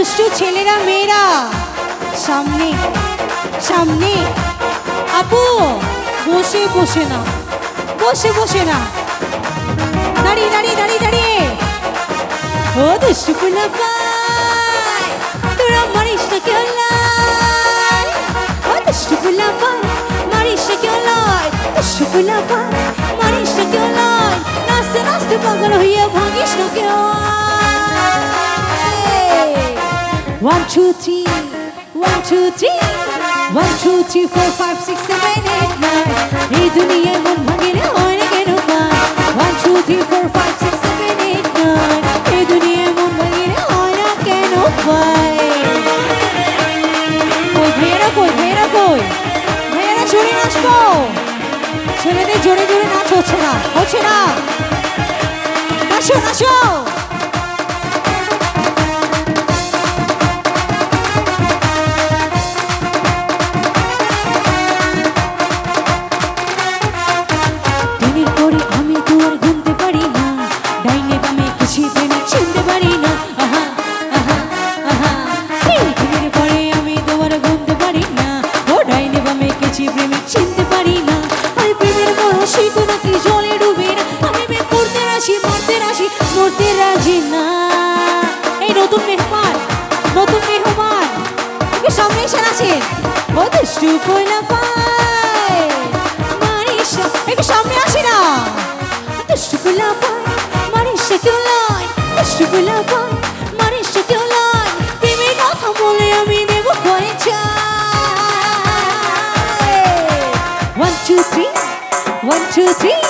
দুষ্টু ছেলেরা মেয়েরা সামনে সামনে। আপু বসে বসে না, বসে বসে না, দাঁড়িয়ে দাঁড়িয়ে দাঁড়িয়ে দাঁড়িয়ে। ও দুষ্টু পোলাপান তোরা মারিস না কেউ লাই, ও দুষ্টু পোলাপান মারিস না কেউ লাই, দুষ্টু পোলাপান মারিস না কেউ লাই, নাচতে নাচতে পাগল হইয়া ভাঙিস না কেউ। 1 2 3 1 2 3 1 2 3 4 5 6 7 8 9 এই দুনিয়ায় মন ভাঙিলে হয় না কেন পায়। 1 2 3 4 5 6 7 8 9 এই দুনিয়ায় মন ভাঙিলে হয় না কেন পায়। কই ভাইয়েরা, কই ভাইয়েরা, কই ভাইয়েরা, জোরে নাচবো। ছেলেদের জোরে জোরে নাচ হচ্ছে না, হচ্ছে না। নাচো নাচো। সামনে আসে না, দুষ্টু পোলাপান মারিস না কেউ লাই, দুষ্টু পোলাপান মারিস না কেউ লাই, প্রেমের কথা বলে আমি দেব পরিচয়। 1 2 3 1 2 3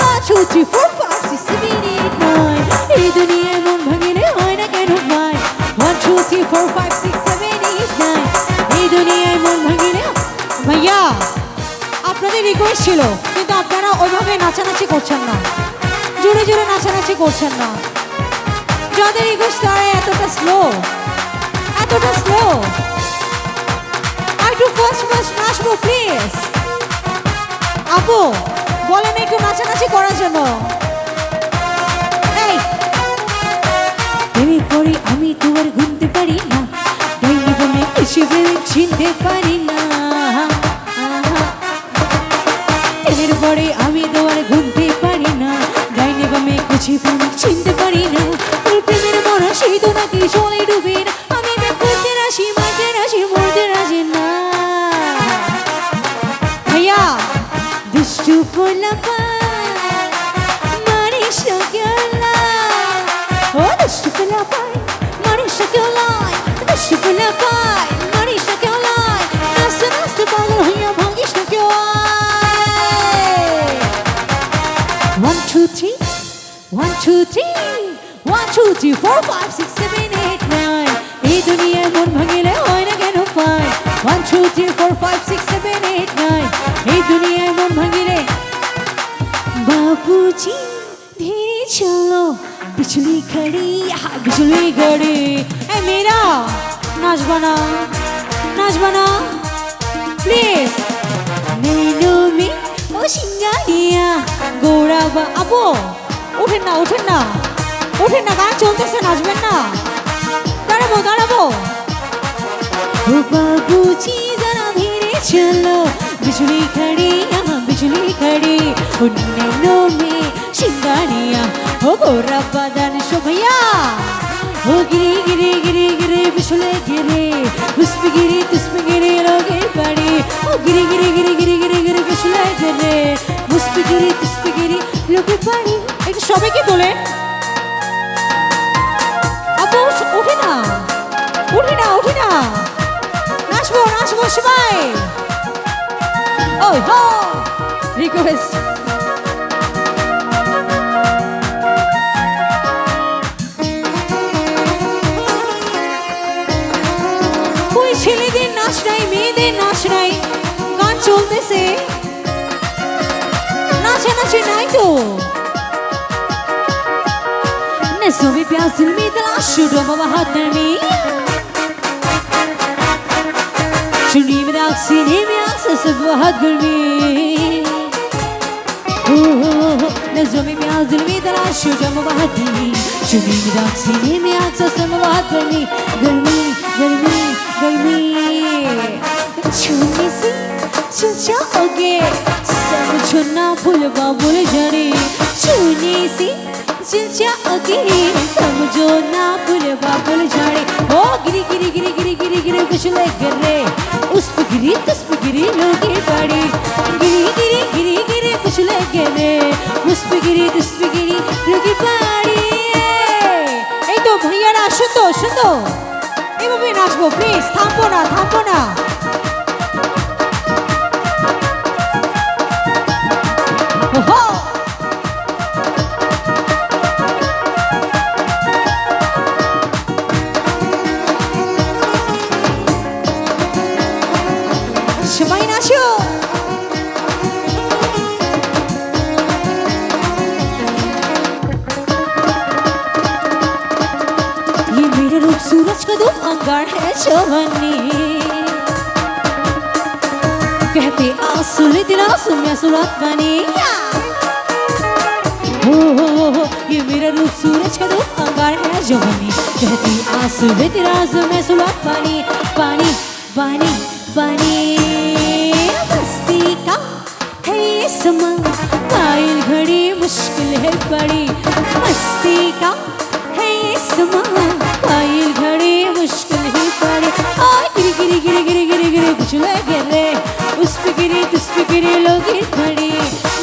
1 2 3 4 5 6 7 8 9 এই দুনিয়ায় মন ভাঙিলে হয় না কেন ভাই। 1 2 3 4 5 6 7 8 9 এই দুনিয়ায় মন ভাঙিলে। ভাইয়া আপনাদের রিকোয়েস্ট ছিল কিন্তু আপনারা ওইভাবে নাচানাচি করছেন না, জোরে জোরে নাচানাচি করছেন না। যাদের রিকোয়েস্ট তারা এতটা স্লো, এতটা স্লো। আর একটু ফার্স্ট ফার্স্ট নাচবো প্লিজ। আপু বলেন একটু নাচানাচি করার জন্য। এই প্রেমে পড়ে আমি তোমার ঘুমতে পারি না, ডাইনি বলে খুশি ভেবে চিনতে পারি না, প্রেমের পরে আমি তোমার ঘুমতে পারি না, ডাইনি বামে খুশি ভেবে চিনতে পারি না, প্রেমের মরা সেই তো নাকি চলে ডুবে না, আমি করতে রাশি মারতে রাশি মরতে রাশি না। ভাইয়া দুষ্টু পোলাপান মারিস না কেউ লাই, ও দুষ্টু পোলাপান মারিস না কেউ লাই, দুষ্টু পোলাপান মারিস না কেউ লাই, নাচতে নাচতে পাগল হইয়া ভাঙিস না কেউ। 1 2 3 1 2 3 1 2 3 4 5 6 7 8 9 এই দুনিয়ায় মন ভাঙিলে হয় না কেন পায়। 1 2 3 4 5 6 7 8 9 এই দুনিয়ায় মন ভাঙিলে। বাবুজি ধীরে চলো বিজলি ঘড়ি, বিজলি ঘড়ি। এই মেয়েরা নাচবা না, নাচবা না প্লিজ। মেনু মে ও সিঙ্গারিয়া গৌরাবা। আপু ওঠেন না, ওঠেন না, ওঠেন না, গান চলতেছে, নাচবেন না, দাঁড়াবো দাঁড়াবো। ও বাবুজি যারা ধীরে চলো বিজলি ঘড়ি, বিজলি ঘড়ি। ও মেনু মে সিঙ্গারিয়া ও গৌরাবা দানিশ भैया। ও गिरी गिरी गिरी गिरी बिजली गिरी उसपे गिरी तुसपे गिरी लोगे पड़ी। ও गिरी गिरी गिरी गिरी गिरी गिरी बिजली गिरी उसपे गिरी तुसपे गिरी लोगे पड़ी। একটু সবাইকে বলেন আপু ওঠে না, ওঠে না, ওঠে না, নাচবো নাচবো সবাই। ওই হো রিকোয়েস্ট। ছেলেদের নাচ নাই, মেয়েদের নাচ নাই, গান চলতেছে, নাচানাচি নাই তো। नसों में प्यास दिल में तलाश डूबा बहुत नरमी, चुन्नी में दाग सीने में आग से सब बहुत गर्मी। नजरों में आज दिल में तलाश जो बात करनी चुनी मिराग सीने में आग ससम बात करनी गर्मी गर्मी गर्मी छूने से चल जाओगे समझो ना भूलवा भूल जाने छूने से चल जाओगे समझो ना भूलवा भूल जाने ओ गिरी गिरी गिरी गिरी गिरी गिरी कुछ लग गिरे उस पे गिरी तुस पे गिरी लोगे गाड़ी गिरी गिरी गिरी गिरी कुछ लग गिरे उस पे गिरी तुस पे गिरी लोगे गाड़ी এই তো ভাইয়ারা শুনো এভাবে নাচবো প্লিজ থামবো না ওহো সবাই নাচো ये मेरा रूप सूरज का दो अंगार है जवानी कहते आंसू तेरा आंसू में सुरात बनी हो ये मेरा रूप सूरज का दो अंगार है जवानी कहती आंसू तेरा आंसू में सुरात बनी पानी पानी पानी बस्ती का है ये समा कायल घड़ी मुश्किल है बड़ी बस्ती का है ये समा कायल घड़ी मुश्किल ही पड़ी आ गिरी गिरी गिरी गिरी गिरी गिरी कुछ लगे रे उस पे गिरी तुस पे गिरी लोग खड़ी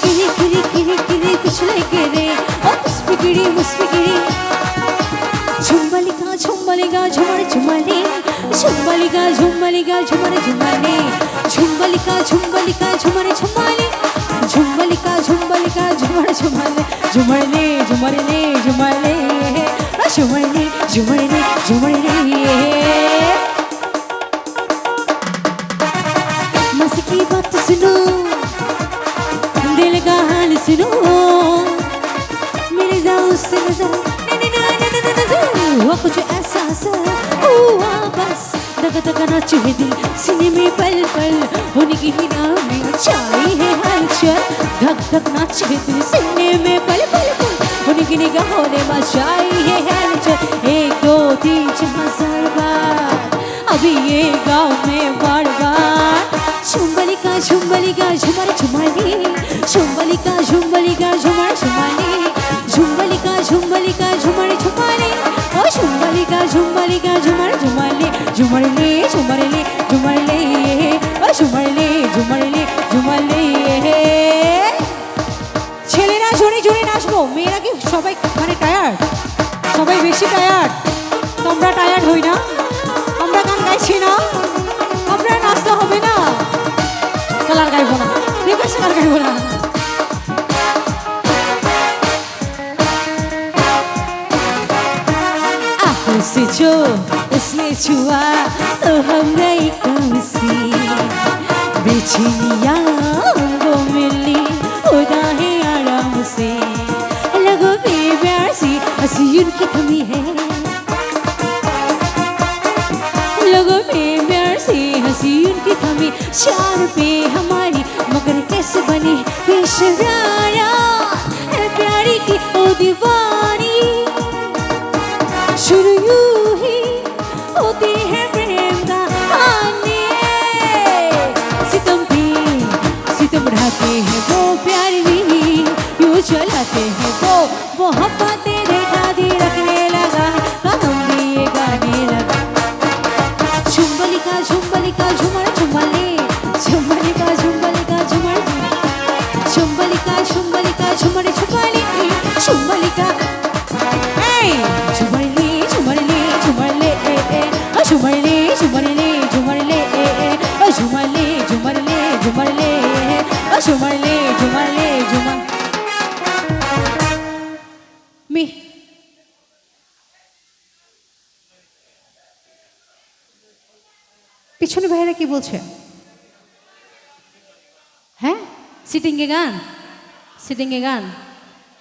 गिरी गिरी गिरी गिरी कुछ लगे रे और उस पे गिरी उस पे गिरी झुम्बलिका झुम्बलिका झुमर झुमले झुम्बलिका झुम्बलिका झुमर झुमले झुम्बलिका झुम्बलिका झुमर झुमले झुम्बलिका झुम्बलिका झुमर झुमले झुमरले झुमरले झुमरले झुमरले झुमरले झुमरले मस्ती की बात सुनो दिल का हाल सुनो मेरे जाओ से नजर हुआ कुछ एहसास हुआ बस दगा दगा नाचे है दिल सीने में पल पल होने की ही नाम में ऊंचाई है हलचल धक धक नाचे है दिल सीने में पल पल पल होने की निगाहों ने मचाई है हलचल 1 2 3 4 बार अभी ये गाँव में बार बार झुम्बलिका झुम्बलिका झुमर झुमली झुम्बलिका झुम्बलिका झुमर झुमली झुम्बलिका झुम्बलिका झुमर झुमली ओ झुम्बलिका झुम्बलिका झुमर झुमली झुमरले झुमरले झुमरले ओ झुमरले झुमरले झुमरले ছেলেরা জোরে জোরে নাচবো মেয়েরা কি সবাই মানে টায়ার্ড সবাই বেশি টায়ার্ড তোমরা টায়ার্ড হই না আমরা গান গাইছি না আমরা নাচতে হবে না কালার গাইবো না রিকোয়েস্ট কালার গাইবো না आंखों से जो उसने छुआ तो हम नहीं कम सी बेचैनियाँ वो मिली खुदा है आराम से लगो बेप्यार सी हंसी उनकी कमी है लोगों में प्यार से हंसी उनकी कमी चार पे हमारी मगर कैसे बने बेशरारा है प्यारी की ओ दीवानी शुरू यूं ही होती है प्रेम कहानी सितम पे सितम ढाते हैं वो प्यार नहीं यूं चलाते हैं वो मोहब्बतें देखा दी रखने लगा हम भी ये गाने लगा झुम्बलिका झुम्बलिका झुमर झुमले झुम्बलिका झुम्बलिका झुमर झुम्बलिका झुम्बलिका झुमर झुमले झुम्बलिका झुमरले झुमरले झुमरले झुमरले झुमरले झुमरले झुमरले झुमरले झुमरले झुमरले झुमरले झुमर मी পিছনে ভাইরা কি বলছে হ্যাঁ সিটিং এ গান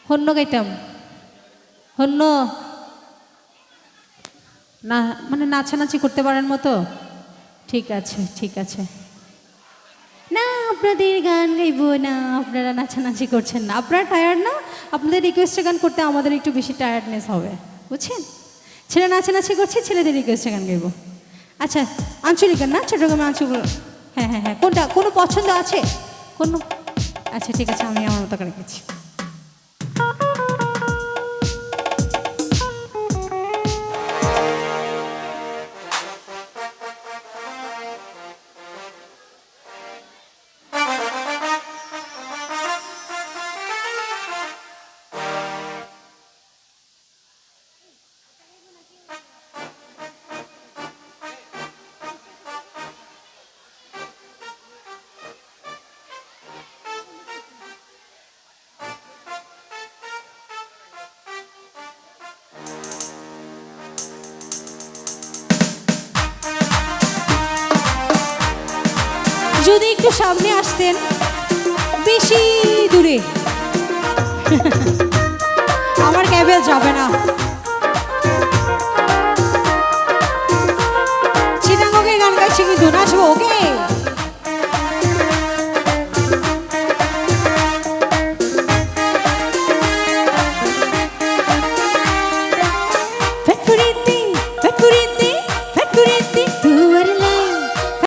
হন্য গাইতাম হন্য না মানে নাচানাচি করতে পারেন মতো ঠিক আছে না আপনাদের গান গাইবো না আপনারা নাচানাচি করছেন না আপনারা টায়ার্ড না আপনাদের রিকোয়েস্টে গান করতে আমাদের একটু বেশি টায়ার্ডনেস হবে, বুঝছেন? ছেলে নাচানাচি করছে, ছেলেদের রিকোয়েস্টে গান গাইবো। আচ্ছা, আঞ্চলিক গান না, চট্টগ্রামে আঞ্চলিক। হ্যাঁ হ্যাঁ হ্যাঁ, কোনটা, কোনো পছন্দ আছে কোনো? আচ্ছা ঠিক আছে, আমি আমার মতো করে গেছি। যদি একটু সামনে আসতেন, বেশি দূরে আমার ক্যাবে যাবে না। চিটাঙ্গের গান গাইছি কিন্তু নাচবো, ওকে?